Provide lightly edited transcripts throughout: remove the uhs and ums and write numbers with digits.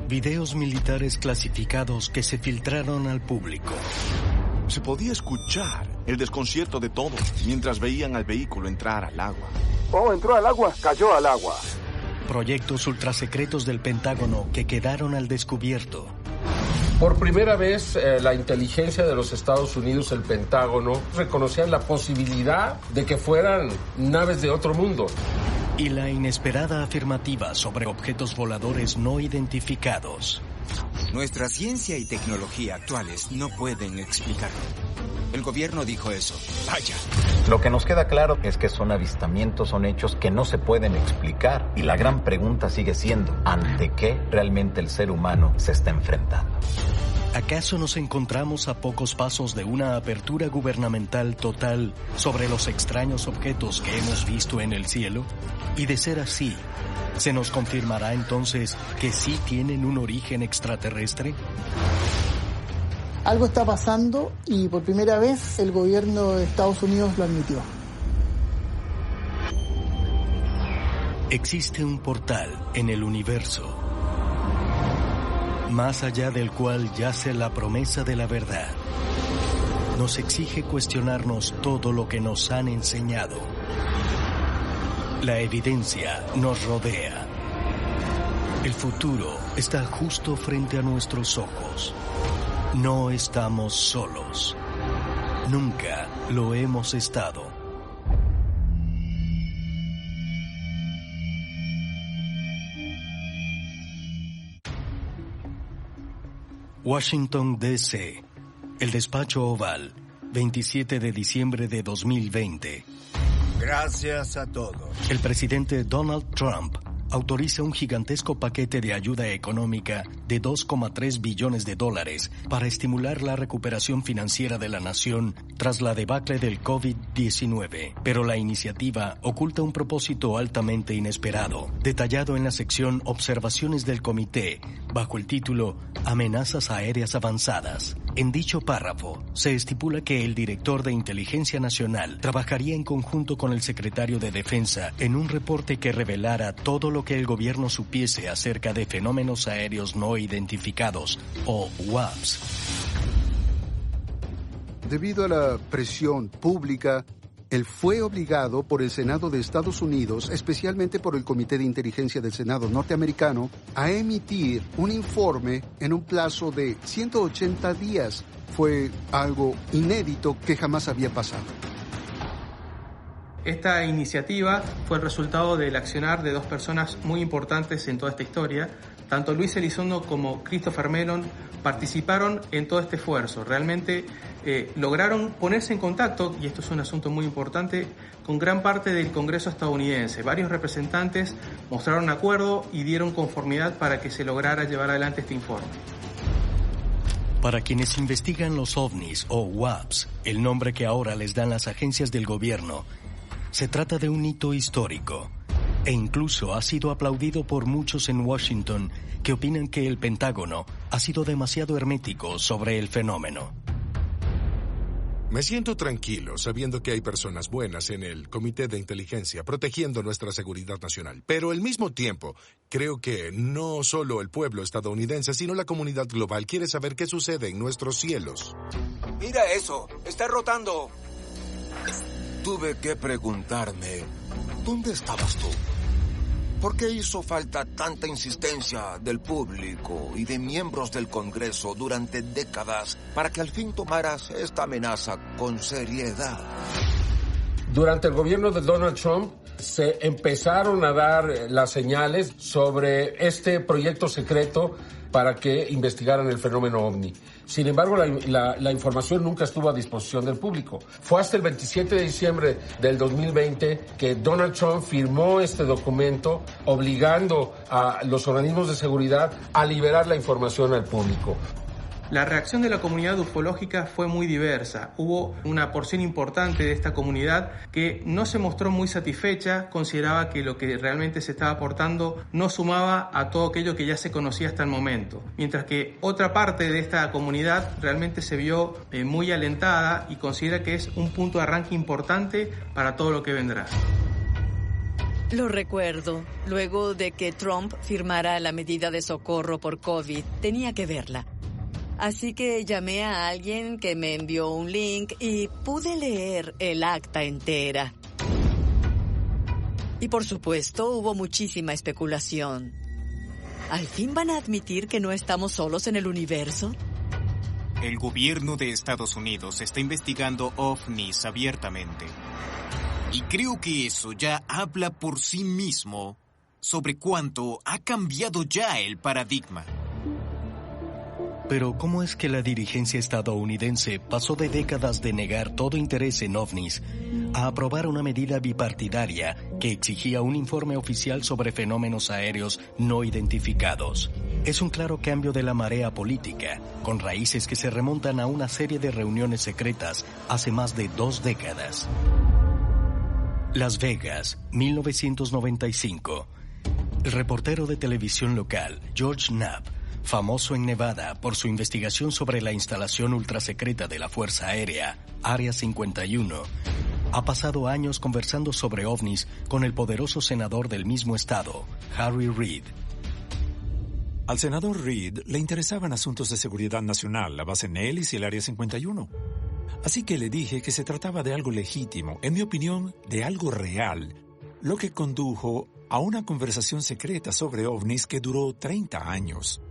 Videos militares clasificados que se filtraron al público. Se podía escuchar el desconcierto de todos mientras veían al vehículo entrar al agua. Oh, entró al agua, cayó al agua. Proyectos ultrasecretos del Pentágono que quedaron al descubierto. Por primera vez, la inteligencia de los Estados Unidos, el Pentágono, reconocían la posibilidad de que fueran naves de otro mundo. Y la inesperada afirmativa sobre objetos voladores no identificados. Nuestra ciencia y tecnología actuales no pueden explicarlo. El gobierno dijo eso. Vaya. Lo que nos queda claro es que son avistamientos, son hechos que no se pueden explicar. Y la gran pregunta sigue siendo, ¿ante qué realmente el ser humano se está enfrentando? ¿Acaso nos encontramos a pocos pasos de una apertura gubernamental total sobre los extraños objetos que hemos visto en el cielo? Y de ser así, ¿se nos confirmará entonces que sí tienen un origen extraterrestre? Algo está pasando y por primera vez el gobierno de Estados Unidos lo admitió. Existe un portal en el universo, más allá del cual yace la promesa de la verdad. Nos exige cuestionarnos todo lo que nos han enseñado. La evidencia nos rodea. El futuro está justo frente a nuestros ojos. No estamos solos. Nunca lo hemos estado. Washington, D.C. El despacho oval, 27 de diciembre de 2020. Gracias a todos. El presidente Donald Trump autoriza un gigantesco paquete de ayuda económica de $2,3 billones para estimular la recuperación financiera de la nación tras la debacle del COVID-19. Pero la iniciativa oculta un propósito altamente inesperado, detallado en la sección Observaciones del Comité, bajo el título Amenazas aéreas avanzadas. En dicho párrafo, se estipula que el director de Inteligencia Nacional trabajaría en conjunto con el secretario de Defensa en un reporte que revelara todo lo que el gobierno supiese acerca de fenómenos aéreos no identificados, o UAPs. Debido a la presión pública, él fue obligado por el Senado de Estados Unidos, especialmente por el Comité de Inteligencia del Senado norteamericano, a emitir un informe en un plazo de 180 días. Fue algo inédito que jamás había pasado. Esta iniciativa fue el resultado del accionar de dos personas muy importantes en toda esta historia. Tanto Luis Elizondo como Christopher Mellon participaron en todo este esfuerzo. Realmente lograron ponerse en contacto, y esto es un asunto muy importante, con gran parte del Congreso estadounidense. Varios representantes mostraron acuerdo y dieron conformidad para que se lograra llevar adelante este informe. Para quienes investigan los ovnis o UAPs, el nombre que ahora les dan las agencias del gobierno, se trata de un hito histórico, e incluso ha sido aplaudido por muchos en Washington que opinan que el Pentágono ha sido demasiado hermético sobre el fenómeno. Me siento tranquilo sabiendo que hay personas buenas en el Comité de Inteligencia protegiendo nuestra seguridad nacional, pero al mismo tiempo creo que no solo el pueblo estadounidense, sino la comunidad global quiere saber qué sucede en nuestros cielos. Mira eso, está rotando. Tuve que preguntarme, ¿dónde estabas tú? ¿Por qué hizo falta tanta insistencia del público y de miembros del Congreso durante décadas para que al fin tomaras esta amenaza con seriedad? Durante el gobierno de Donald Trump se empezaron a dar las señales sobre este proyecto secreto para que investigaran el fenómeno OVNI. Sin embargo, la información nunca estuvo a disposición del público. Fue hasta el 27 de diciembre del 2020 que Donald Trump firmó este documento obligando a los organismos de seguridad a liberar la información al público. La reacción de la comunidad ufológica fue muy diversa. Hubo una porción importante de esta comunidad que no se mostró muy satisfecha, consideraba que lo que realmente se estaba aportando no sumaba a todo aquello que ya se conocía hasta el momento. Mientras que otra parte de esta comunidad realmente se vio muy alentada y considera que es un punto de arranque importante para todo lo que vendrá. Lo recuerdo. Luego de que Trump firmara la medida de socorro por COVID, tenía que verla. Así que llamé a alguien que me envió un link y pude leer el acta entera. Y por supuesto, hubo muchísima especulación. ¿Al fin van a admitir que no estamos solos en el universo? El gobierno de Estados Unidos está investigando ovnis abiertamente. Y creo que eso ya habla por sí mismo sobre cuánto ha cambiado ya el paradigma. Pero ¿cómo es que la dirigencia estadounidense pasó de décadas de negar todo interés en ovnis a aprobar una medida bipartidaria que exigía un informe oficial sobre fenómenos aéreos no identificados? Es un claro cambio de la marea política, con raíces que se remontan a una serie de reuniones secretas hace más de 2 décadas. Las Vegas, 1995. El reportero de televisión local, George Knapp, famoso en Nevada por su investigación sobre la instalación ultrasecreta de la Fuerza Aérea, Área 51, ha pasado años conversando sobre ovnis con el poderoso senador del mismo estado, Harry Reid. Al senador Reid le interesaban asuntos de seguridad nacional, la base Nellis y el Área 51. Así que le dije que se trataba de algo legítimo, en mi opinión, de algo real, lo que condujo a una conversación secreta sobre ovnis que duró 30 años.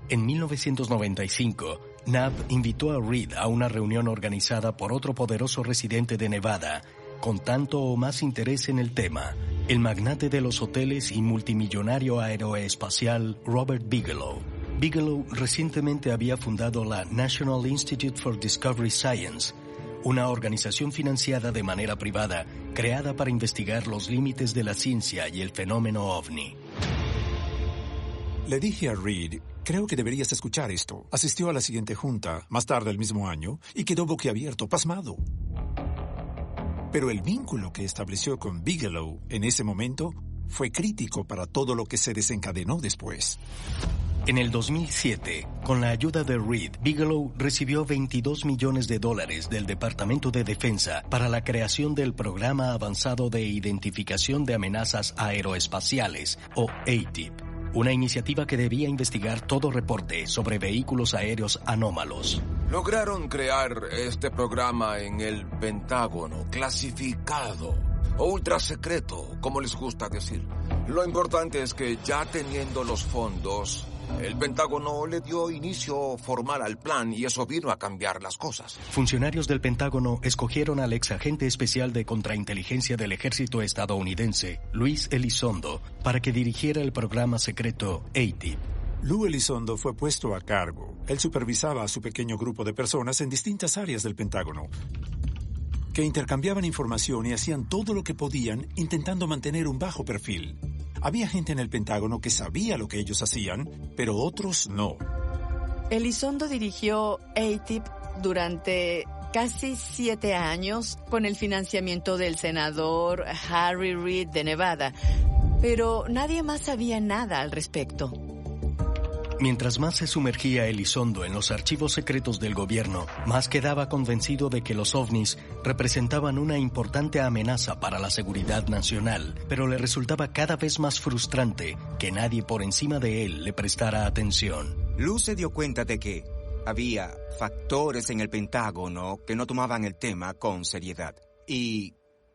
En 1995, Knapp invitó a Reid a una reunión organizada por otro poderoso residente de Nevada, con tanto o más interés en el tema, el magnate de los hoteles y multimillonario aeroespacial Robert Bigelow. Bigelow recientemente había fundado la National Institute for Discovery Science, una organización financiada de manera privada, creada para investigar los límites de la ciencia y el fenómeno ovni. Le dije a Reid, creo que deberías escuchar esto. Asistió a la siguiente junta, más tarde el mismo año, y quedó boquiabierto, pasmado. Pero el vínculo que estableció con Bigelow en ese momento fue crítico para todo lo que se desencadenó después. En el 2007, con la ayuda de Reid, Bigelow recibió $22 millones del Departamento de Defensa para la creación del Programa Avanzado de Identificación de Amenazas Aeroespaciales, o ATIP, una iniciativa que debía investigar todo reporte sobre vehículos aéreos anómalos. Lograron crear este programa en el Pentágono, clasificado o ultra secreto, como les gusta decir. Lo importante es que ya teniendo los fondos, el Pentágono le dio inicio formal al plan y eso vino a cambiar las cosas. Funcionarios del Pentágono escogieron al exagente especial de contrainteligencia del ejército estadounidense, Luis Elizondo, para que dirigiera el programa secreto ATIP. Lou Elizondo fue puesto a cargo. Él supervisaba a su pequeño grupo de personas en distintas áreas del Pentágono, que intercambiaban información y hacían todo lo que podían intentando mantener un bajo perfil. Había gente en el Pentágono que sabía lo que ellos hacían, pero otros no. Elizondo dirigió ATIP durante casi 7 años con el financiamiento del senador Harry Reid de Nevada, pero nadie más sabía nada al respecto. Mientras más se sumergía Elizondo en los archivos secretos del gobierno, más quedaba convencido de que los ovnis representaban una importante amenaza para la seguridad nacional, pero le resultaba cada vez más frustrante que nadie por encima de él le prestara atención. Lou se dio cuenta de que había factores en el Pentágono que no tomaban el tema con seriedad y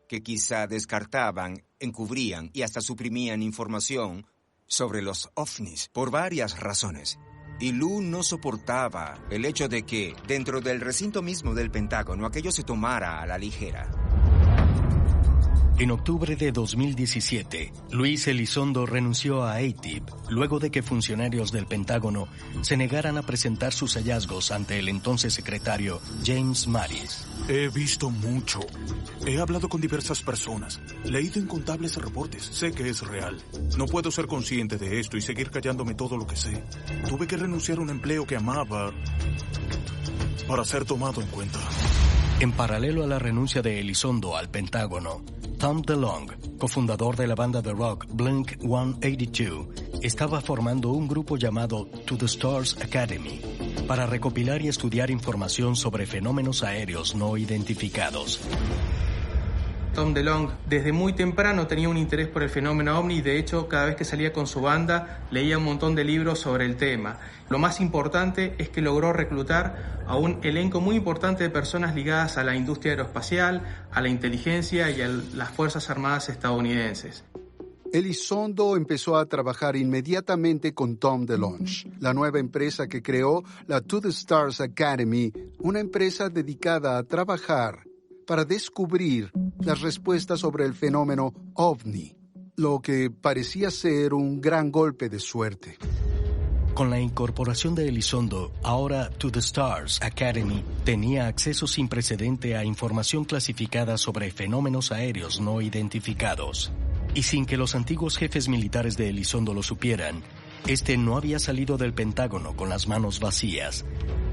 que quizá descartaban, encubrían y hasta suprimían información sobre los ovnis por varias razones. Y Lou no soportaba el hecho de que, dentro del recinto mismo del Pentágono, aquello se tomara a la ligera. En octubre de 2017, Luis Elizondo renunció a ATIP luego de que funcionarios del Pentágono se negaran a presentar sus hallazgos ante el entonces secretario James Mattis. He visto mucho. He hablado con diversas personas. Leído incontables reportes. Sé que es real. No puedo ser consciente de esto y seguir callándome todo lo que sé. Tuve que renunciar a un empleo que amaba para ser tomado en cuenta. En paralelo a la renuncia de Elizondo al Pentágono, Tom DeLonge, cofundador de la banda de rock Blink-182, estaba formando un grupo llamado To the Stars Academy para recopilar y estudiar información sobre fenómenos aéreos no identificados. Tom DeLonge, desde muy temprano tenía un interés por el fenómeno ovni y de hecho cada vez que salía con su banda leía un montón de libros sobre el tema. Lo más importante es que logró reclutar a un elenco muy importante de personas ligadas a la industria aeroespacial, a la inteligencia y a las Fuerzas Armadas estadounidenses. Elizondo empezó a trabajar inmediatamente con Tom DeLonge, la nueva empresa que creó la To the Stars Academy, una empresa dedicada a trabajar para descubrir las respuestas sobre el fenómeno OVNI, lo que parecía ser un gran golpe de suerte. Con la incorporación de Elizondo, ahora To the Stars Academy tenía acceso sin precedente a información clasificada sobre fenómenos aéreos no identificados. Y sin que los antiguos jefes militares de Elizondo lo supieran, este no había salido del Pentágono con las manos vacías.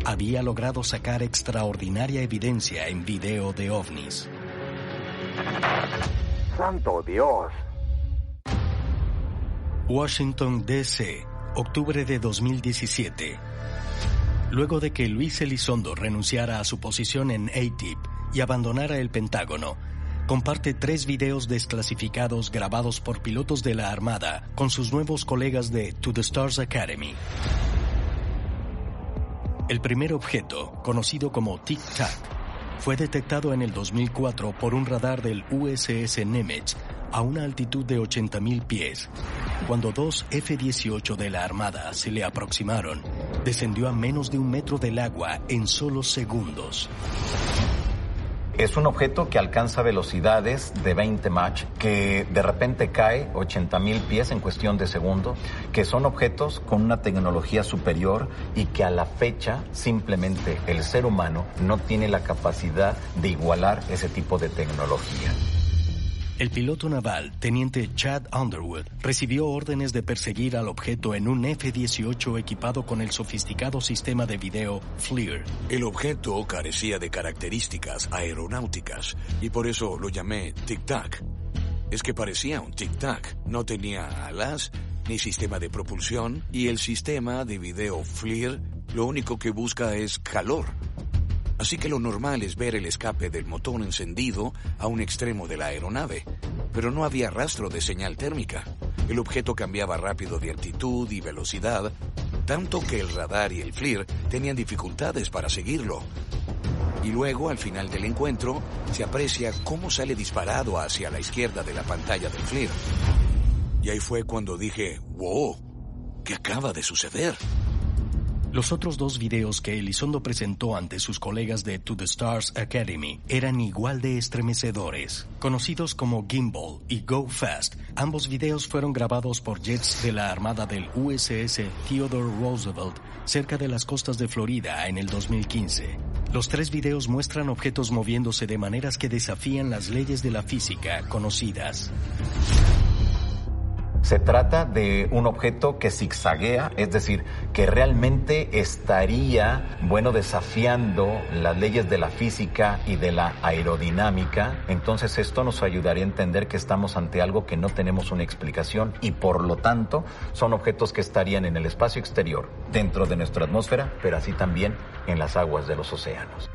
Había logrado sacar extraordinaria evidencia en video de ovnis. ¡Santo Dios! Washington, D.C., octubre de 2017. Luego de que Luis Elizondo renunciara a su posición en AATIP y abandonara el Pentágono, comparte 3 videos desclasificados grabados por pilotos de la Armada con sus nuevos colegas de To the Stars Academy. El primer objeto, conocido como Tic Tac, fue detectado en el 2004 por un radar del USS Nimitz a una altitud de 80,000 pies. Cuando 2 F-18 de la Armada se le aproximaron, descendió a menos de 1 metro del agua en solo segundos. Es un objeto que alcanza velocidades de 20 Mach, que de repente cae 80,000 pies en cuestión de segundo, que son objetos con una tecnología superior y que a la fecha simplemente el ser humano no tiene la capacidad de igualar ese tipo de tecnología. El piloto naval, teniente Chad Underwood, recibió órdenes de perseguir al objeto en un F-18 equipado con el sofisticado sistema de video FLIR. El objeto carecía de características aeronáuticas y por eso lo llamé Tic Tac. Es que parecía un Tic Tac. No tenía alas ni sistema de propulsión y el sistema de video FLIR lo único que busca es calor. Así que lo normal es ver el escape del motor encendido a un extremo de la aeronave, pero no había rastro de señal térmica. El objeto cambiaba rápido de altitud y velocidad, tanto que el radar y el FLIR tenían dificultades para seguirlo. Y luego, al final del encuentro, se aprecia cómo sale disparado hacia la izquierda de la pantalla del FLIR. Y ahí fue cuando dije, ¡wow! ¿Qué acaba de suceder? Los otros 2 videos que Elizondo presentó ante sus colegas de To the Stars Academy eran igual de estremecedores. Conocidos como Gimbal y Go Fast, ambos videos fueron grabados por jets de la Armada del USS Theodore Roosevelt cerca de las costas de Florida en el 2015. Los 3 videos muestran objetos moviéndose de maneras que desafían las leyes de la física conocidas. Se trata de un objeto que zigzaguea, es decir, que realmente estaría, desafiando las leyes de la física y de la aerodinámica. Entonces esto nos ayudaría a entender que estamos ante algo que no tenemos una explicación y por lo tanto son objetos que estarían en el espacio exterior, dentro de nuestra atmósfera, pero así también en las aguas de los océanos.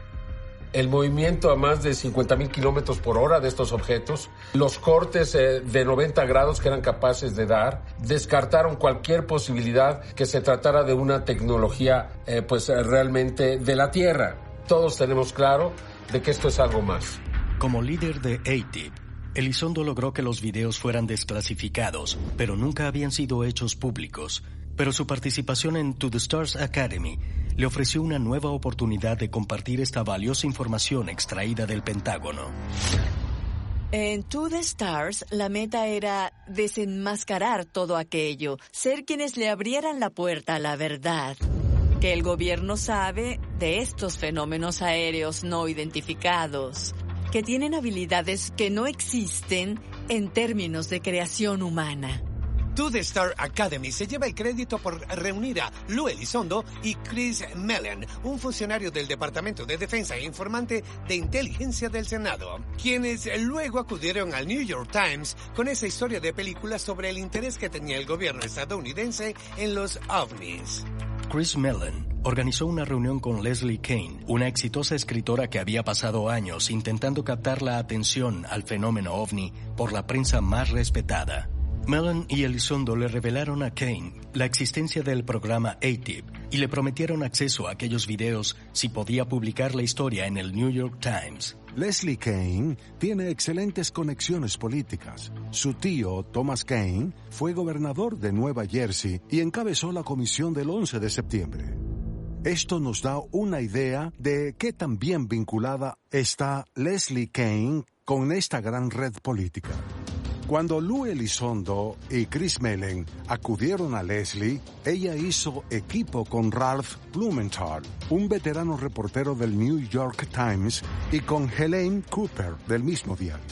El movimiento a más de 50,000 kilómetros por hora de estos objetos, los cortes de 90 grados que eran capaces de dar, descartaron cualquier posibilidad que se tratara de una tecnología realmente de la Tierra. Todos tenemos claro de que esto es algo más. Como líder de AATIP, Elizondo logró que los videos fueran desclasificados, pero nunca habían sido hechos públicos. Pero su participación en To the Stars Academy le ofreció una nueva oportunidad de compartir esta valiosa información extraída del Pentágono. En To the Stars, la meta era desenmascarar todo aquello, ser quienes le abrieran la puerta a la verdad. Que el gobierno sabe de estos fenómenos aéreos no identificados, que tienen habilidades que no existen en términos de creación humana. To the Star Academy se lleva el crédito por reunir a Lou Elizondo y Chris Mellon, un funcionario del Departamento de Defensa e informante de inteligencia del Senado, quienes luego acudieron al New York Times con esa historia de película sobre el interés que tenía el gobierno estadounidense en los ovnis. Chris Mellon organizó una reunión con Leslie Kean, una exitosa escritora que había pasado años intentando captar la atención al fenómeno ovni por la prensa más respetada. Mellon y Elizondo le revelaron a Kean la existencia del programa ATIP y le prometieron acceso a aquellos videos si podía publicar la historia en el New York Times. Leslie Kean tiene excelentes conexiones políticas. Su tío, Thomas Kean, fue gobernador de Nueva Jersey y encabezó la comisión del 11 de septiembre. Esto nos da una idea de qué tan bien vinculada está Leslie Kean con esta gran red política. Cuando Lou Elizondo y Chris Mellon acudieron a Leslie, ella hizo equipo con Ralph Blumenthal, un veterano reportero del New York Times, y con Helene Cooper, del mismo diario.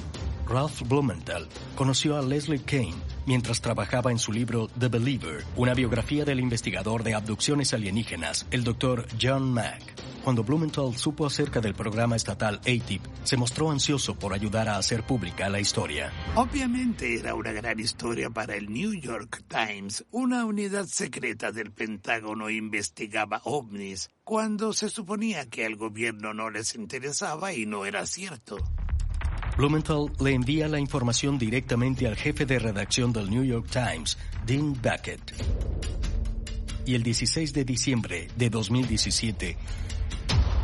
Ralph Blumenthal conoció a Leslie Kean mientras trabajaba en su libro The Believer, una biografía del investigador de abducciones alienígenas, el Dr. John Mack. Cuando Blumenthal supo acerca del programa estatal ATIP, se mostró ansioso por ayudar a hacer pública la historia. Obviamente era una gran historia para el New York Times. Una unidad secreta del Pentágono investigaba ovnis cuando se suponía que al gobierno no les interesaba y no era cierto. Blumenthal le envía la información directamente al jefe de redacción del New York Times, Dean Beckett. Y el 16 de diciembre de 2017,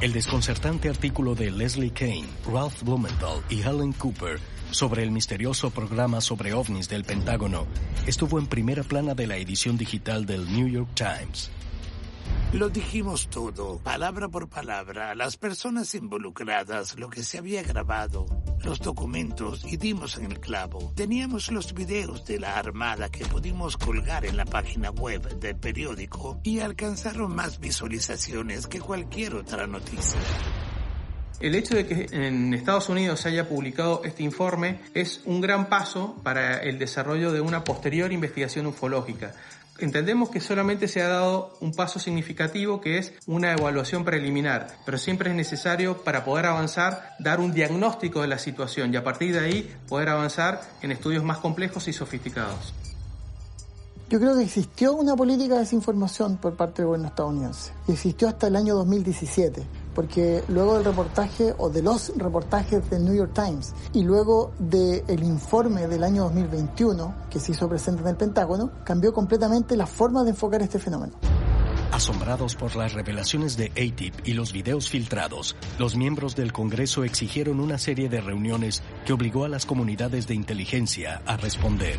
el desconcertante artículo de Leslie Kean, Ralph Blumenthal y Helen Cooper sobre el misterioso programa sobre ovnis del Pentágono estuvo en primera plana de la edición digital del New York Times. Lo dijimos todo, palabra por palabra, las personas involucradas, lo que se había grabado, los documentos, y dimos en el clavo. Teníamos los videos de la Armada que pudimos colgar en la página web del periódico y alcanzaron más visualizaciones que cualquier otra noticia. El hecho de que en Estados Unidos se haya publicado este informe es un gran paso para el desarrollo de una posterior investigación ufológica. Entendemos que solamente se ha dado un paso significativo, que es una evaluación preliminar, pero siempre es necesario, para poder avanzar, dar un diagnóstico de la situación y a partir de ahí poder avanzar en estudios más complejos y sofisticados. Yo creo que existió una política de desinformación por parte del gobierno estadounidense. Existió hasta el año 2017, porque luego del reportaje o de los reportajes del New York Times y luego del informe del año 2021 que se hizo presente en el Pentágono, cambió completamente la forma de enfocar este fenómeno. Asombrados por las revelaciones de ATIP y los videos filtrados, los miembros del Congreso exigieron una serie de reuniones que obligó a las comunidades de inteligencia a responder.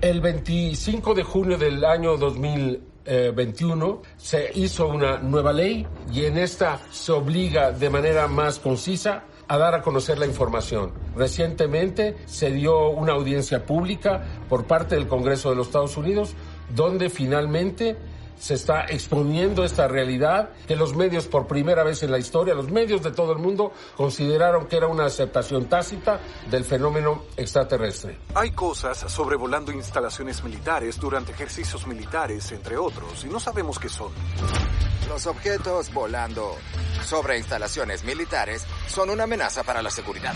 El 25 de junio del año 2021 se hizo una nueva ley y en esta se obliga de manera más concisa a dar a conocer la información. Recientemente se dio una audiencia pública por parte del Congreso de los Estados Unidos donde finalmente se está exponiendo esta realidad que los medios, por primera vez en la historia, los medios de todo el mundo consideraron que era una aceptación tácita del fenómeno extraterrestre. Hay cosas sobrevolando instalaciones militares durante ejercicios militares, entre otros, y no sabemos qué son. Los objetos volando sobre instalaciones militares son una amenaza para la seguridad.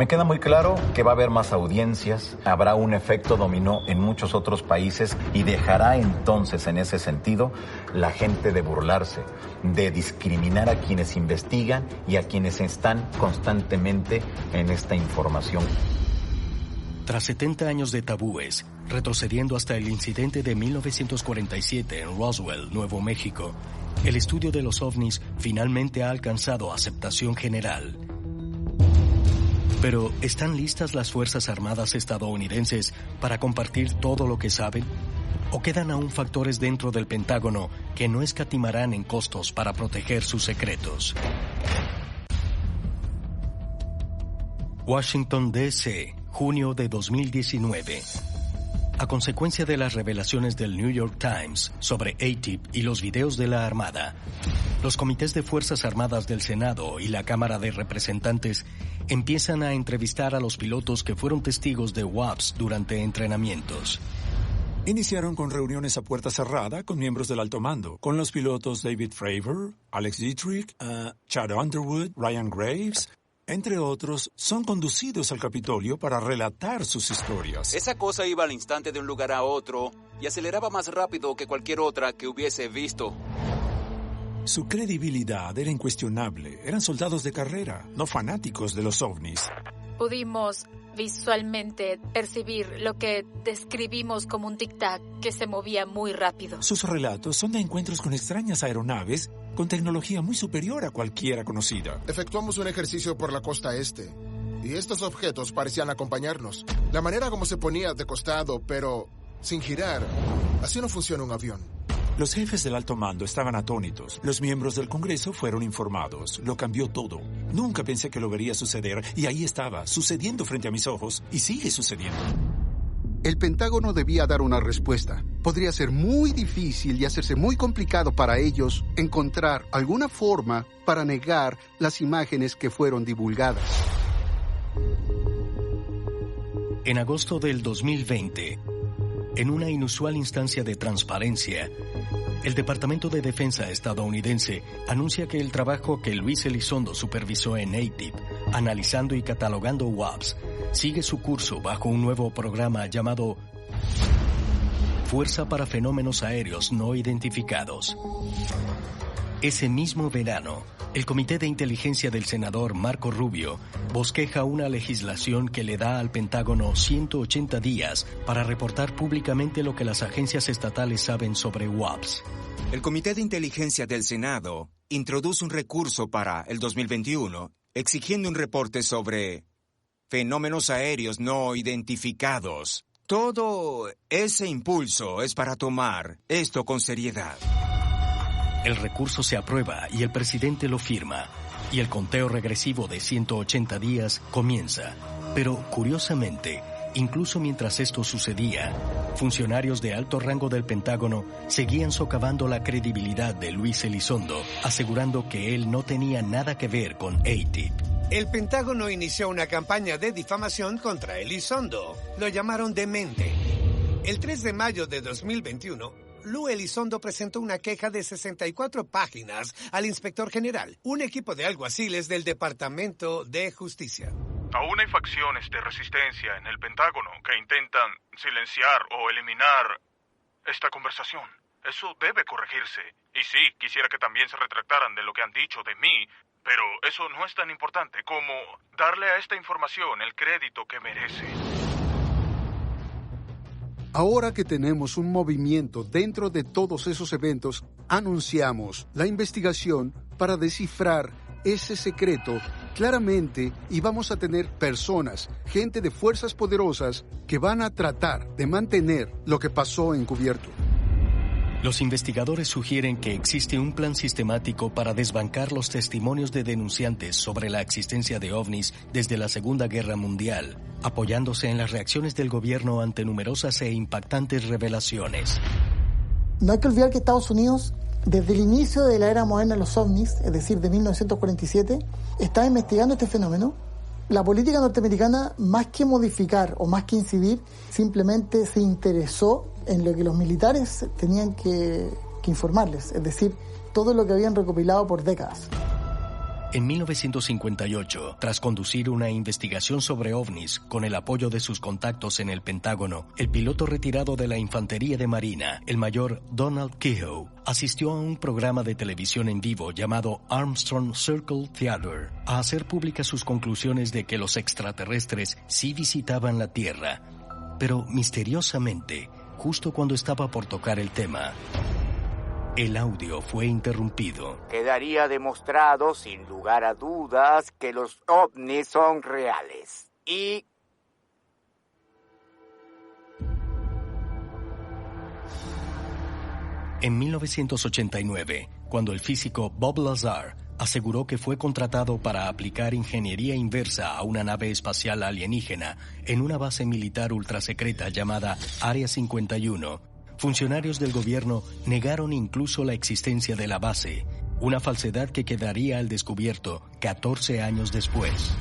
Me queda muy claro que va a haber más audiencias, habrá un efecto dominó en muchos otros países y dejará entonces en ese sentido la gente de burlarse, de discriminar a quienes investigan y a quienes están constantemente en esta información. Tras 70 años de tabúes, retrocediendo hasta el incidente de 1947 en Roswell, Nuevo México, el estudio de los ovnis finalmente ha alcanzado aceptación general. Pero, ¿están listas las Fuerzas Armadas estadounidenses para compartir todo lo que saben? ¿O quedan aún factores dentro del Pentágono que no escatimarán en costos para proteger sus secretos? Washington, D.C., junio de 2019. A consecuencia de las revelaciones del New York Times sobre ATIP y los videos de la Armada, los comités de Fuerzas Armadas del Senado y la Cámara de Representantes empiezan a entrevistar a los pilotos que fueron testigos de WAPs durante entrenamientos. Iniciaron con reuniones a puerta cerrada con miembros del alto mando, con los pilotos David Fravor, Alex Dietrich, Chad Underwood, Ryan Graves, entre otros, son conducidos al Capitolio para relatar sus historias. Esa cosa iba al instante de un lugar a otro y aceleraba más rápido que cualquier otra que hubiese visto. Su credibilidad era incuestionable. Eran soldados de carrera, no fanáticos de los ovnis. Pudimos visualmente percibir lo que describimos como un tic-tac que se movía muy rápido. Sus relatos son de encuentros con extrañas aeronaves con tecnología muy superior a cualquiera conocida. Efectuamos un ejercicio por la costa este y estos objetos parecían acompañarnos. La manera como se ponía de costado, pero sin girar, así no funciona un avión. Los jefes del alto mando estaban atónitos. Los miembros del Congreso fueron informados. Lo cambió todo. Nunca pensé que lo vería suceder y ahí estaba, sucediendo frente a mis ojos y sigue sucediendo. El Pentágono debía dar una respuesta. Podría ser muy difícil y hacerse muy complicado para ellos encontrar alguna forma para negar las imágenes que fueron divulgadas. En agosto del 2020, en una inusual instancia de transparencia, el Departamento de Defensa estadounidense anuncia que el trabajo que Luis Elizondo supervisó en AATIP, analizando y catalogando WAPs, sigue su curso bajo un nuevo programa llamado Fuerza para Fenómenos Aéreos No Identificados. Ese mismo verano, el Comité de Inteligencia del senador Marco Rubio bosqueja una legislación que le da al Pentágono 180 días para reportar públicamente lo que las agencias estatales saben sobre WAPs. El Comité de Inteligencia del Senado introduce un recurso para el 2021 exigiendo un reporte sobre fenómenos aéreos no identificados. Todo ese impulso es para tomar esto con seriedad. El recurso se aprueba y el presidente lo firma, y el conteo regresivo de 180 días comienza. Pero, curiosamente, incluso mientras esto sucedía, funcionarios de alto rango del Pentágono seguían socavando la credibilidad de Luis Elizondo, asegurando que él no tenía nada que ver con AATIP. El Pentágono inició una campaña de difamación contra Elizondo. Lo llamaron demente. El 3 de mayo de 2021, Lou Elizondo presentó una queja de 64 páginas al inspector general, un equipo de alguaciles del Departamento de Justicia. Aún hay facciones de resistencia en el Pentágono que intentan silenciar o eliminar esta conversación. Eso debe corregirse. Y sí, quisiera que también se retractaran de lo que han dicho de mí, pero eso no es tan importante como darle a esta información el crédito que merece. Ahora que tenemos un movimiento dentro de todos esos eventos, anunciamos la investigación para descifrar ese secreto claramente y vamos a tener personas, gente de fuerzas poderosas que van a tratar de mantener lo que pasó encubierto. Los investigadores sugieren que existe un plan sistemático para desbancar los testimonios de denunciantes sobre la existencia de ovnis desde la Segunda Guerra Mundial, apoyándose en las reacciones del gobierno ante numerosas e impactantes revelaciones. No hay que olvidar que Estados Unidos, desde el inicio de la era moderna de los ovnis, es decir, de 1947, está investigando este fenómeno. La política norteamericana, más que modificar o más que incidir, simplemente se interesó en lo que los militares tenían que informarles, es decir, todo lo que habían recopilado por décadas. En 1958, tras conducir una investigación sobre ovnis con el apoyo de sus contactos en el Pentágono, el piloto retirado de la Infantería de Marina, el mayor Donald Kehoe, asistió a un programa de televisión en vivo llamado Armstrong Circle Theater a hacer públicas sus conclusiones de que los extraterrestres sí visitaban la Tierra. Pero misteriosamente, justo cuando estaba por tocar el tema, el audio fue interrumpido. Quedaría demostrado, sin lugar a dudas, que los ovnis son reales. Y... En 1989, cuando el físico Bob Lazar aseguró que fue contratado para aplicar ingeniería inversa a una nave espacial alienígena en una base militar ultrasecreta llamada Área 51, funcionarios del gobierno negaron incluso la existencia de la base, una falsedad que quedaría al descubierto 14 años después.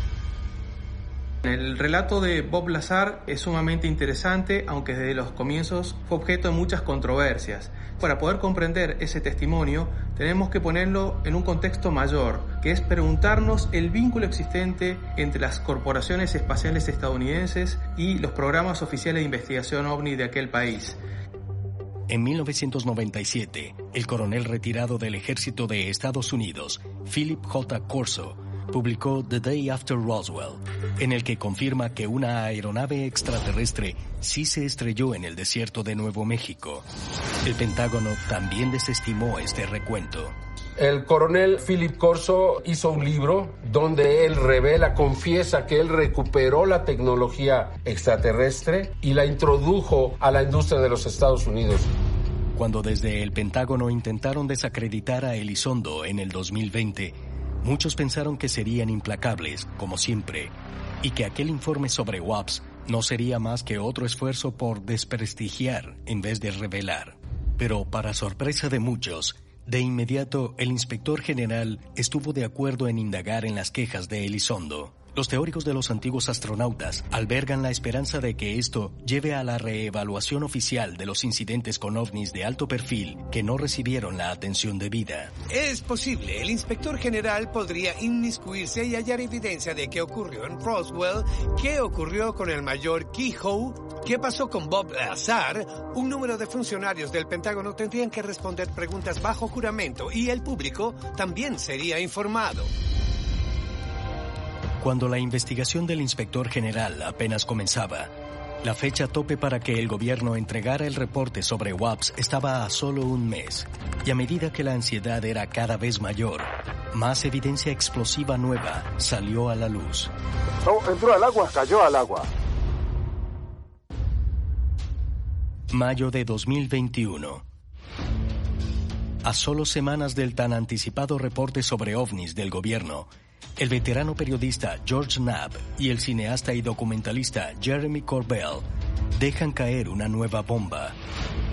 El relato de Bob Lazar es sumamente interesante, aunque desde los comienzos fue objeto de muchas controversias. Para poder comprender ese testimonio, tenemos que ponerlo en un contexto mayor, que es preguntarnos el vínculo existente entre las corporaciones espaciales estadounidenses y los programas oficiales de investigación OVNI de aquel país. En 1997, el coronel retirado del ejército de Estados Unidos, Philip J. Corso, publicó The Day After Roswell, en el que confirma que una aeronave extraterrestre sí se estrelló en el desierto de Nuevo México. El Pentágono también desestimó este recuento. El coronel Philip Corso hizo un libro donde él confiesa que él recuperó la tecnología extraterrestre y la introdujo a la industria de los Estados Unidos. Cuando desde el Pentágono intentaron desacreditar a Elizondo en el 2020, muchos pensaron que serían implacables, como siempre, y que aquel informe sobre WAPS no sería más que otro esfuerzo por desprestigiar en vez de revelar. Pero para sorpresa de muchos, de inmediato el inspector general estuvo de acuerdo en indagar en las quejas de Elizondo. Los teóricos de los antiguos astronautas albergan la esperanza de que esto lleve a la reevaluación oficial de los incidentes con ovnis de alto perfil que no recibieron la atención debida. Es posible, el inspector general podría inmiscuirse y hallar evidencia de qué ocurrió en Roswell, qué ocurrió con el mayor Kehoe, qué pasó con Bob Lazar. Un número de funcionarios del Pentágono tendrían que responder preguntas bajo juramento y el público también sería informado. Cuando la investigación del inspector general apenas comenzaba, la fecha tope para que el gobierno entregara el reporte sobre WAPS estaba a solo un mes, y a medida que la ansiedad era cada vez mayor, más evidencia explosiva nueva salió a la luz. No, entró al agua, cayó al agua. Mayo de 2021. A solo semanas del tan anticipado reporte sobre ovnis del gobierno, el veterano periodista George Knapp y el cineasta y documentalista Jeremy Corbell dejan caer una nueva bomba.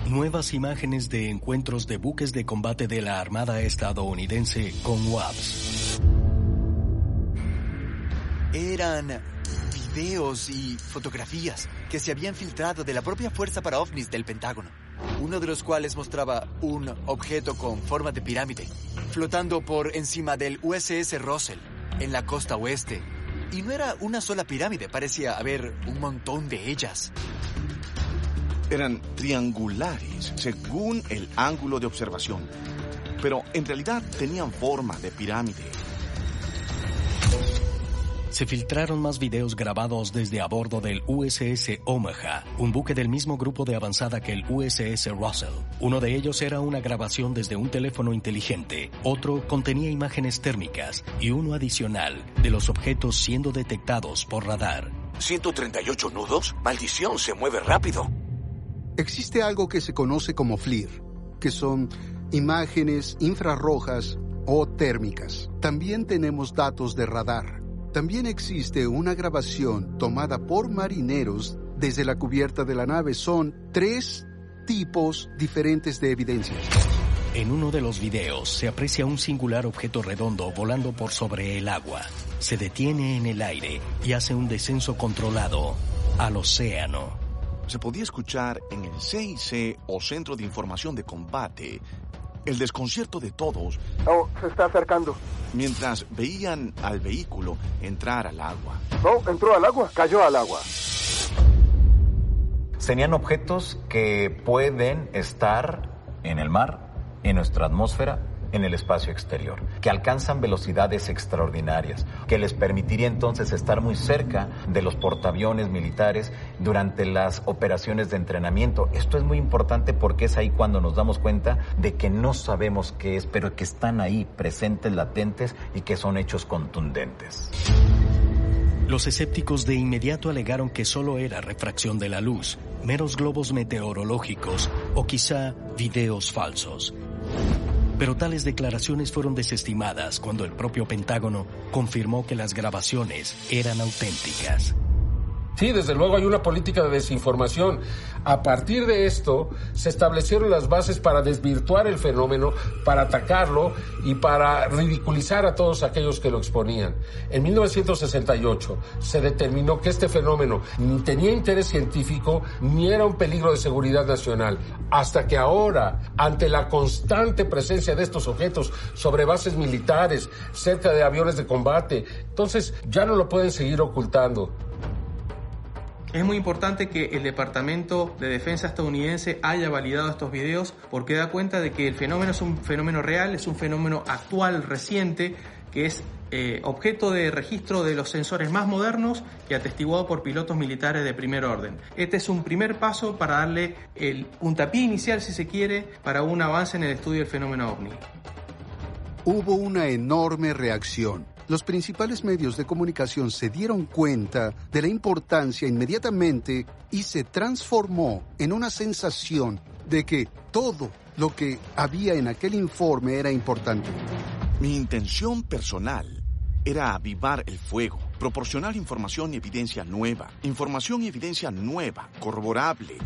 Nuevas imágenes de encuentros de buques de combate de la Armada estadounidense con WAPS. Eran videos y fotografías que se habían filtrado de la propia Fuerza para OVNIs del Pentágono, uno de los cuales mostraba un objeto con forma de pirámide flotando por encima del USS Russell en la costa oeste. Y no era una sola pirámide, parecía haber un montón de ellas. Eran triangulares según el ángulo de observación, pero en realidad tenían forma de pirámide. Se filtraron más videos grabados desde a bordo del USS Omaha, un buque del mismo grupo de avanzada que el USS Russell. Uno de ellos era una grabación desde un teléfono inteligente, otro contenía imágenes térmicas y uno adicional de los objetos siendo detectados por radar. 138 nudos, maldición, se mueve rápido. Existe algo que se conoce como FLIR, que son imágenes infrarrojas o térmicas. También tenemos datos de radar. También existe una grabación tomada por marineros desde la cubierta de la nave. Son 3 tipos diferentes de evidencias. En uno de los videos se aprecia un singular objeto redondo volando por sobre el agua. Se detiene en el aire y hace un descenso controlado al océano. Se podía escuchar en el CIC o Centro de Información de Combate el desconcierto de todos. Oh, se está acercando. Mientras veían al vehículo entrar al agua. No, entró al agua, cayó al agua. Serían objetos que pueden estar en el mar, en nuestra atmósfera, en el espacio exterior, que alcanzan velocidades extraordinarias, que les permitiría entonces estar muy cerca de los portaaviones militares durante las operaciones de entrenamiento. Esto es muy importante porque es ahí cuando nos damos cuenta de que no sabemos qué es, pero que están ahí presentes, latentes y que son hechos contundentes. Los escépticos de inmediato alegaron que solo era refracción de la luz, meros globos meteorológicos o quizá videos falsos. Pero tales declaraciones fueron desestimadas cuando el propio Pentágono confirmó que las grabaciones eran auténticas. Sí, desde luego hay una política de desinformación. A partir de esto, se establecieron las bases para desvirtuar el fenómeno, para atacarlo y para ridiculizar a todos aquellos que lo exponían. En 1968 se determinó que este fenómeno ni tenía interés científico ni era un peligro de seguridad nacional. Hasta que ahora, ante la constante presencia de estos objetos sobre bases militares, cerca de aviones de combate, entonces ya no lo pueden seguir ocultando. Es muy importante que el Departamento de Defensa estadounidense haya validado estos videos porque da cuenta de que el fenómeno es un fenómeno real, es un fenómeno actual, reciente, que es objeto de registro de los sensores más modernos y atestiguado por pilotos militares de primer orden. Este es un primer paso para darle el puntapié inicial, si se quiere, para un avance en el estudio del fenómeno OVNI. Hubo una enorme reacción. Los principales medios de comunicación se dieron cuenta de la importancia inmediatamente y se transformó en una sensación de que todo lo que había en aquel informe era importante. Mi intención personal era avivar el fuego, proporcionar información y evidencia nueva, corroborable,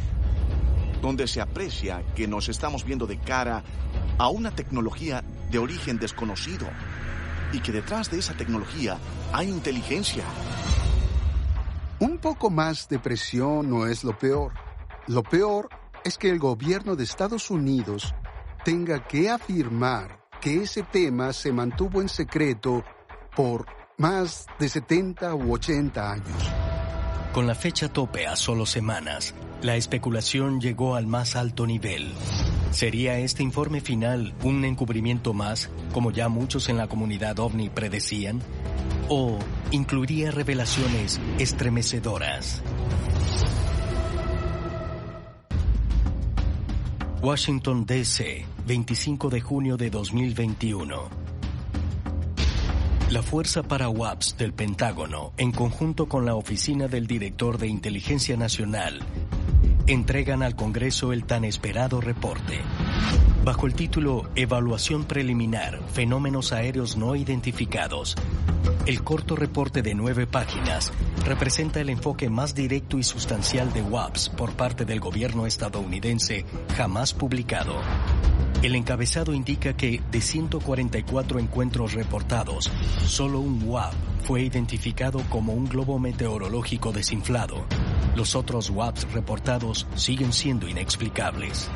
donde se aprecia que nos estamos viendo de cara a una tecnología de origen desconocido. Y que detrás de esa tecnología hay inteligencia. Un poco más de presión no es lo peor. Lo peor es que el gobierno de Estados Unidos tenga que afirmar que ese tema se mantuvo en secreto por más de 70 u 80 años. Con la fecha tope a solo semanas, la especulación llegó al más alto nivel. ¿Sería este informe final un encubrimiento más, como ya muchos en la comunidad OVNI predecían? ¿O incluiría revelaciones estremecedoras? Washington, D.C., 25 de junio de 2021. La Fuerza para UAPs del Pentágono, en conjunto con la Oficina del Director de Inteligencia Nacional, entregan al Congreso el tan esperado reporte. Bajo el título Evaluación Preliminar, Fenómenos Aéreos No Identificados, el corto reporte de 9 páginas representa el enfoque más directo y sustancial de UAPs por parte del gobierno estadounidense jamás publicado. El encabezado indica que de 144 encuentros reportados, solo un UAP fue identificado como un globo meteorológico desinflado. Los otros UAPs reportados siguen siendo inexplicables.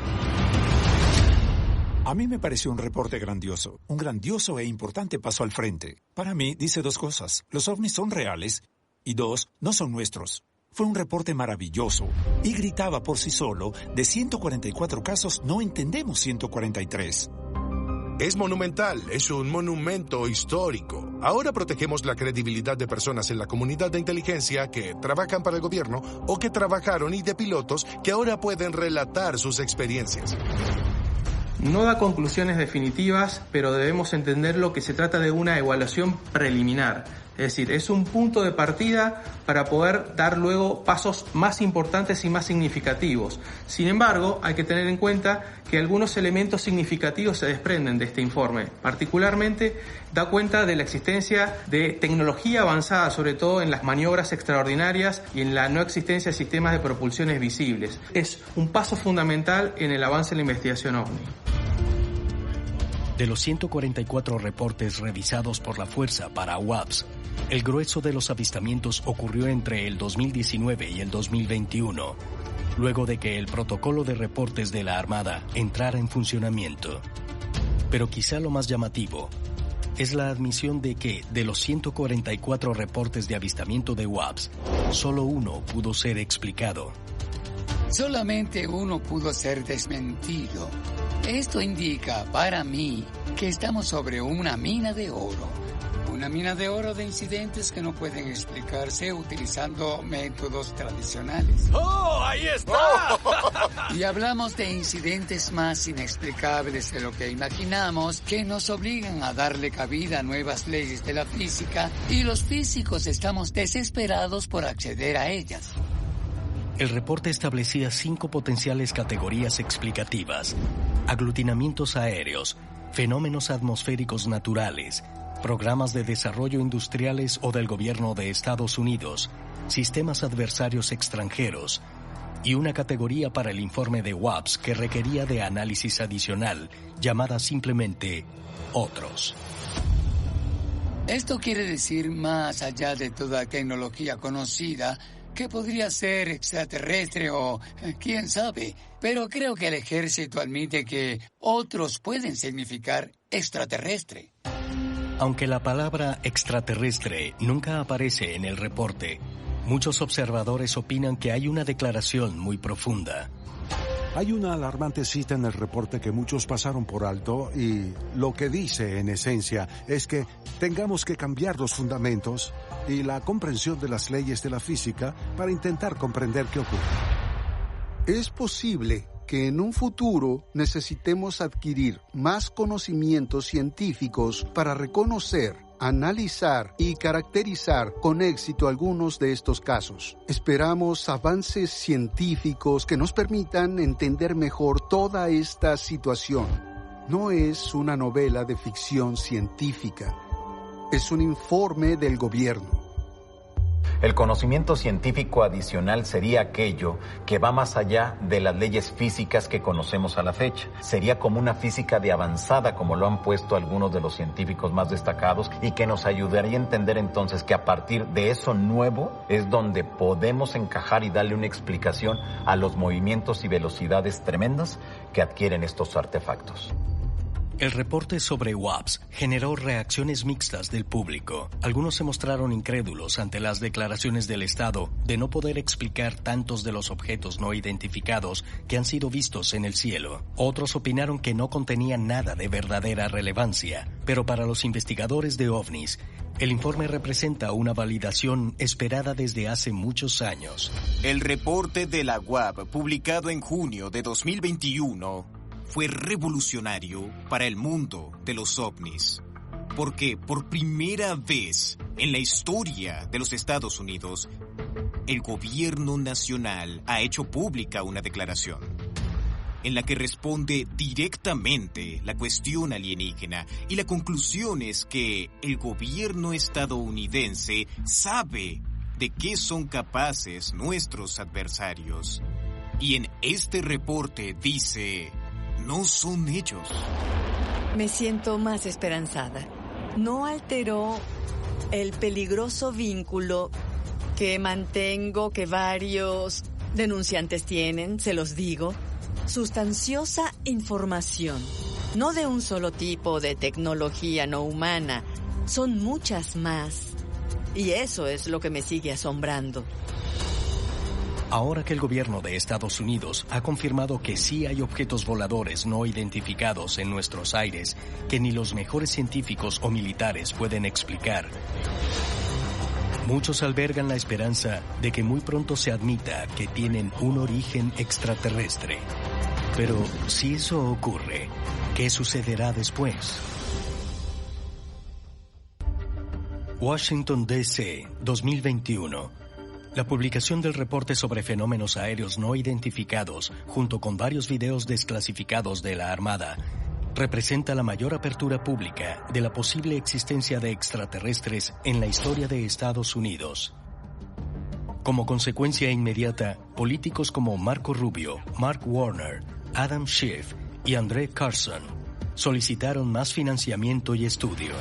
A mí me pareció un reporte grandioso, un grandioso e importante paso al frente. Para mí dice 2 cosas. Los ovnis son reales y 2, no son nuestros. Fue un reporte maravilloso y gritaba por sí solo, de 144 casos no entendemos 143. Es monumental, es un monumento histórico. Ahora protegemos la credibilidad de personas en la comunidad de inteligencia que trabajan para el gobierno o que trabajaron y de pilotos que ahora pueden relatar sus experiencias. No da conclusiones definitivas, pero debemos entenderlo que se trata de una evaluación preliminar. Es decir, es un punto de partida para poder dar luego pasos más importantes y más significativos. Sin embargo, hay que tener en cuenta que algunos elementos significativos se desprenden de este informe. Particularmente, da cuenta de la existencia de tecnología avanzada, sobre todo en las maniobras extraordinarias y en la no existencia de sistemas de propulsiones visibles. Es un paso fundamental en el avance de la investigación OVNI. De los 144 reportes revisados por la Fuerza para UAPs, el grueso de los avistamientos ocurrió entre el 2019 y el 2021, luego de que el protocolo de reportes de la Armada entrara en funcionamiento. Pero quizá lo más llamativo es la admisión de que, de los 144 reportes de avistamiento de UAPs, solo uno pudo ser explicado. Solamente uno pudo ser desmentido. Esto indica, para mí, que estamos sobre una mina de oro. Una mina de oro de incidentes que no pueden explicarse utilizando métodos tradicionales. ¡Oh, ahí está! Y hablamos de incidentes más inexplicables de lo que imaginamos, que nos obligan a darle cabida a nuevas leyes de la física, y los físicos estamos desesperados por acceder a ellas. El reporte establecía 5 potenciales categorías explicativas: aglutinamientos aéreos, fenómenos atmosféricos naturales, programas de desarrollo industriales o del gobierno de Estados Unidos, sistemas adversarios extranjeros y una categoría para el informe de WAPS que requería de análisis adicional, llamada simplemente Otros. Esto quiere decir más allá de toda tecnología conocida, que podría ser extraterrestre o quién sabe, pero creo que el ejército admite que otros pueden significar extraterrestre. Aunque la palabra extraterrestre nunca aparece en el reporte, muchos observadores opinan que hay una declaración muy profunda. Hay una alarmante cita en el reporte que muchos pasaron por alto y lo que dice en esencia es que tengamos que cambiar los fundamentos y la comprensión de las leyes de la física para intentar comprender qué ocurre. Es posible que en un futuro necesitemos adquirir más conocimientos científicos para reconocer, analizar y caracterizar con éxito algunos de estos casos. Esperamos avances científicos que nos permitan entender mejor toda esta situación. No es una novela de ficción científica, es un informe del gobierno. El conocimiento científico adicional sería aquello que va más allá de las leyes físicas que conocemos a la fecha. Sería como una física de avanzada, como lo han puesto algunos de los científicos más destacados, y que nos ayudaría a entender entonces que a partir de eso nuevo es donde podemos encajar y darle una explicación a los movimientos y velocidades tremendas que adquieren estos artefactos. El reporte sobre WAPS generó reacciones mixtas del público. Algunos se mostraron incrédulos ante las declaraciones del Estado de no poder explicar tantos de los objetos no identificados que han sido vistos en el cielo. Otros opinaron que no contenían nada de verdadera relevancia, pero para los investigadores de OVNIs, el informe representa una validación esperada desde hace muchos años. El reporte de la UAP, publicado en junio de 2021, fue revolucionario para el mundo de los ovnis, porque por primera vez en la historia de los Estados Unidos, el gobierno nacional ha hecho pública una declaración en la que responde directamente la cuestión alienígena, y la conclusión es que el gobierno estadounidense sabe de qué son capaces nuestros adversarios. Y en este reporte dice: no son ellos. Me siento más esperanzada. No alteró el peligroso vínculo que mantengo, que varios denunciantes tienen, se los digo. Sustanciosa información. No de un solo tipo de tecnología no humana. Son muchas más. Y eso es lo que me sigue asombrando. Ahora que el gobierno de Estados Unidos ha confirmado que sí hay objetos voladores no identificados en nuestros aires que ni los mejores científicos o militares pueden explicar, muchos albergan la esperanza de que muy pronto se admita que tienen un origen extraterrestre. Pero si eso ocurre, ¿qué sucederá después? Washington, D.C., 2021. La publicación del reporte sobre fenómenos aéreos no identificados, junto con varios videos desclasificados de la Armada, representa la mayor apertura pública de la posible existencia de extraterrestres en la historia de Estados Unidos. Como consecuencia inmediata, políticos como Marco Rubio, Mark Warner, Adam Schiff y Andrew Carson solicitaron más financiamiento y estudio.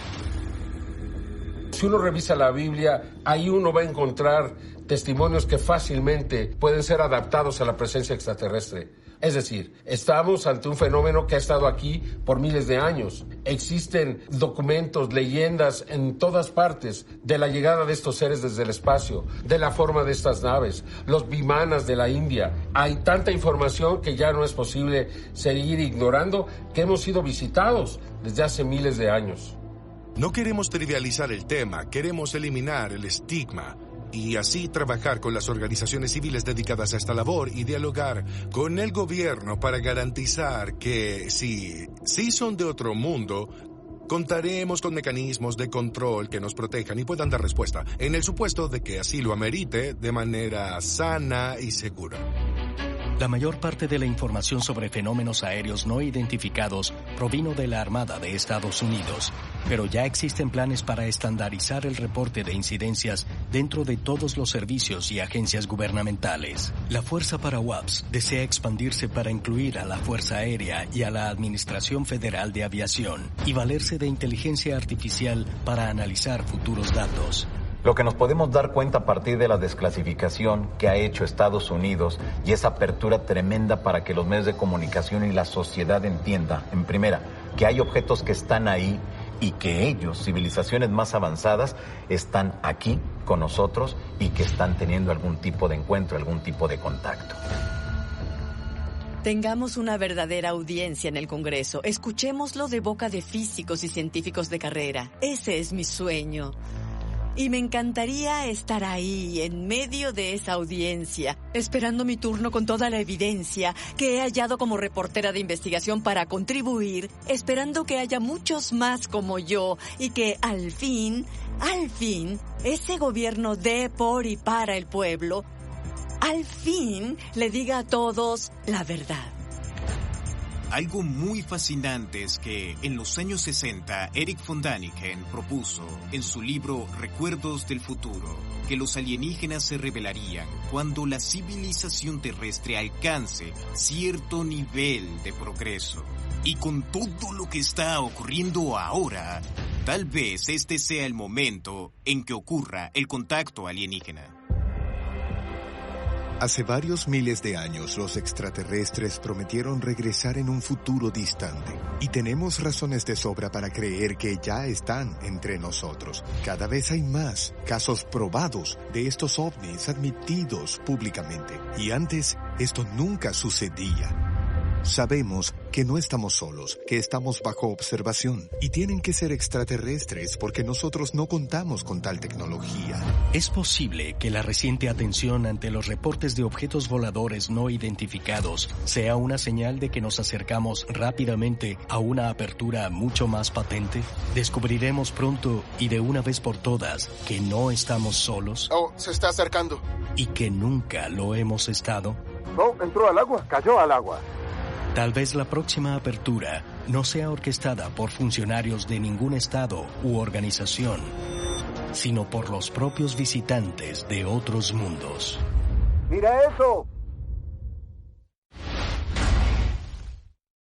Si uno revisa la Biblia, ahí uno va a encontrar testimonios que fácilmente pueden ser adaptados a la presencia extraterrestre. Es decir, estamos ante un fenómeno que ha estado aquí por miles de años. Existen documentos, leyendas en todas partes de la llegada de estos seres desde el espacio, de la forma de estas naves, los vimanas de la India. Hay tanta información que ya no es posible seguir ignorando que hemos sido visitados desde hace miles de años. No queremos trivializar el tema, queremos eliminar el estigma y así trabajar con las organizaciones civiles dedicadas a esta labor y dialogar con el gobierno para garantizar que si son de otro mundo, contaremos con mecanismos de control que nos protejan y puedan dar respuesta, en el supuesto de que así lo amerite de manera sana y segura. La mayor parte de la información sobre fenómenos aéreos no identificados provino de la Armada de Estados Unidos, pero ya existen planes para estandarizar el reporte de incidencias dentro de todos los servicios y agencias gubernamentales. La Fuerza para UAPS desea expandirse para incluir a la Fuerza Aérea y a la Administración Federal de Aviación y valerse de inteligencia artificial para analizar futuros datos. Lo que nos podemos dar cuenta a partir de la desclasificación que ha hecho Estados Unidos y esa apertura tremenda para que los medios de comunicación y la sociedad entienda, en primera, que hay objetos que están ahí y que ellos, civilizaciones más avanzadas, están aquí con nosotros y que están teniendo algún tipo de encuentro, algún tipo de contacto. Tengamos una verdadera audiencia en el Congreso. Escuchémoslo de boca de físicos y científicos de carrera. Ese es mi sueño. Y me encantaría estar ahí, en medio de esa audiencia, esperando mi turno con toda la evidencia que he hallado como reportera de investigación para contribuir, esperando que haya muchos más como yo y que al fin, ese gobierno de, por y para el pueblo, al fin le diga a todos la verdad. Algo muy fascinante es que en los años 60 Eric von Däniken propuso en su libro Recuerdos del Futuro que los alienígenas se revelarían cuando la civilización terrestre alcance cierto nivel de progreso. Y con todo lo que está ocurriendo ahora, tal vez este sea el momento en que ocurra el contacto alienígena. Hace varios miles de años, los extraterrestres prometieron regresar en un futuro distante. Y tenemos razones de sobra para creer que ya están entre nosotros. Cada vez hay más casos probados de estos ovnis admitidos públicamente. Y antes, esto nunca sucedía. Sabemos que no estamos solos, que estamos bajo observación. Y tienen que ser extraterrestres porque nosotros no contamos con tal tecnología. Es posible que la reciente atención ante los reportes de objetos voladores no identificados sea una señal de que nos acercamos rápidamente a una apertura mucho más patente. ¿Descubriremos pronto y de una vez por todas que no estamos solos? Oh, se está acercando. ¿Y que nunca lo hemos estado? No, entró al agua, cayó al agua. Tal vez la próxima apertura no sea orquestada por funcionarios de ningún estado u organización, sino por los propios visitantes de otros mundos. ¡Mira eso!